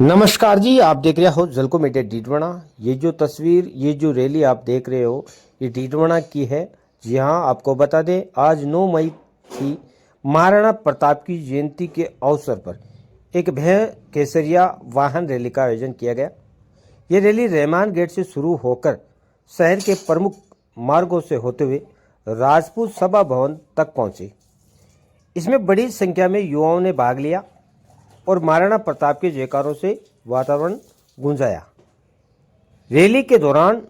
नमस्कार जी, आप देख रहे हो जलको मीडिया डीडवाना। ये जो तस्वीर, ये जो रैली आप देख रहे हो, ये डीडवाना की है। जी हाँ, आपको बता दें, आज 9 मई की महाराणा प्रताप की जयंती के अवसर पर एक भव्य केसरिया वाहन रैली का आयोजन किया गया। ये रैली रहमान गेट से शुरू होकर शहर के प्रमुख मार्गों से होते हुए राजपूत सभा भवन तक पहुंची। इसमें बड़ी संख्या में युवाओं ने भाग लिया और महाराणा प्रताप के जयकारों से वातावरण गूंजाया। रैली के दौरान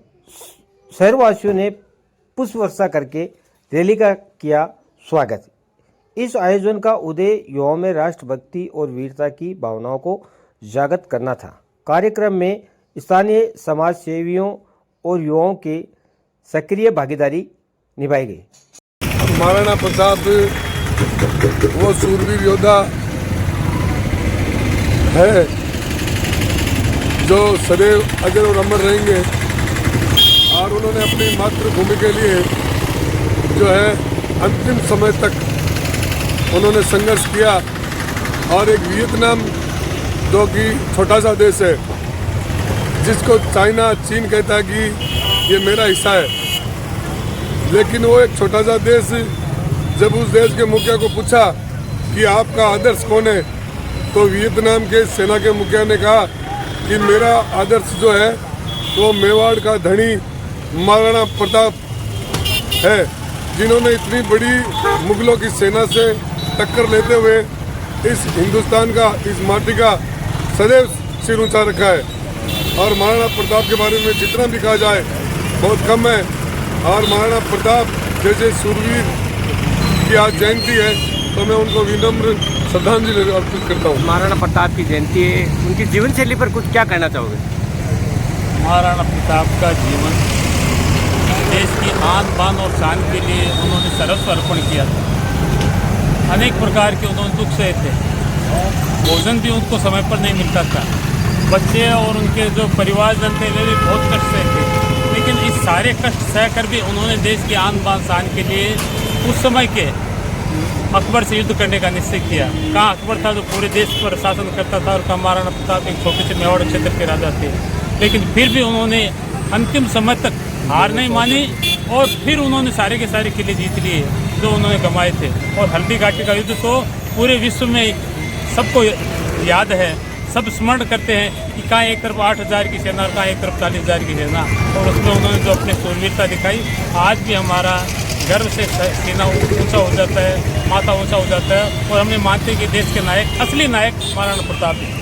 शहरवासियों ने पुष्प वर्षा करके रैली का किया स्वागत। इस आयोजन का उद्देश्य युवाओं में राष्ट्रभक्ति और वीरता की भावनाओं को जागृत करना था। कार्यक्रम में स्थानीय समाज सेवियों और युवाओं के सक्रिय भागीदारी निभाई गई। महाराणा प्रताप वो सूरवीर योद्धा है जो सदैव अजर और अमर रहेंगे और उन्होंने अपनी मातृभूमि के लिए जो है अंतिम समय तक उन्होंने संघर्ष किया। और एक वियतनाम जो कि छोटा सा देश है, जिसको चाइना चीन कहता है कि ये मेरा हिस्सा है, लेकिन वो एक छोटा सा देश जब उस देश के मुखिया को पूछा कि आपका आदर्श कौन है, तो वियतनाम के सेना के मुखिया ने कहा कि मेरा आदर्श जो है वो मेवाड़ का धनी महाराणा प्रताप है, जिन्होंने इतनी बड़ी मुगलों की सेना से टक्कर लेते हुए इस हिंदुस्तान का, इस माटी का सदैव सिर ऊंचा रखा है। और महाराणा प्रताप के बारे में जितना भी कहा जाए बहुत कम है। और महाराणा प्रताप जैसे सूरवीर की आज जयंती है, तो मैं उनको विनम्र श्रद्धांजलि अर्पित करता हूँ। महाराणा प्रताप की जयंती है, उनकी जीवन शैली पर कुछ क्या कहना चाहोगे? महाराणा प्रताप का जीवन देश की आन बान और शान के लिए उन्होंने सर्वस्व अर्पण किया था। अनेक प्रकार के उन्होंने दुख सहे थे, भोजन भी उनको समय पर नहीं मिलता था, बच्चे और उनके जो परिवारजन थे वे भी बहुत कष्ट सहे थे। लेकिन इस सारे कष्ट सहकर भी उन्होंने देश की आन बान शान के लिए उस समय के अकबर से युद्ध करने का निश्चय किया। कहाँ अकबर था जो पूरे देश पर शासन करता था और कहाँ महाराणा प्रताप एक छोटे से मेवाड़ क्षेत्र के राजा थे, लेकिन फिर भी उन्होंने अंतिम समय तक हार नहीं मानी और फिर उन्होंने सारे के सारे किले जीत लिए जो उन्होंने गंवाए थे। और हल्दी घाटी का युद्ध तो पूरे विश्व में सबको याद है, सब स्मरण करते हैं कि कहाँ एक तरफ 8,000 की सेना और कहाँ एक तरफ 40,000 की सेना, और उसमें उन्होंने जो अपनी सूरवीरता दिखाई, आज भी हमारा गर्व से सीना ऊंचा हो जाता है, माथा ऊंचा हो जाता है और हमें मानते हैं कि देश के नायक, असली नायक महाराणा प्रताप है।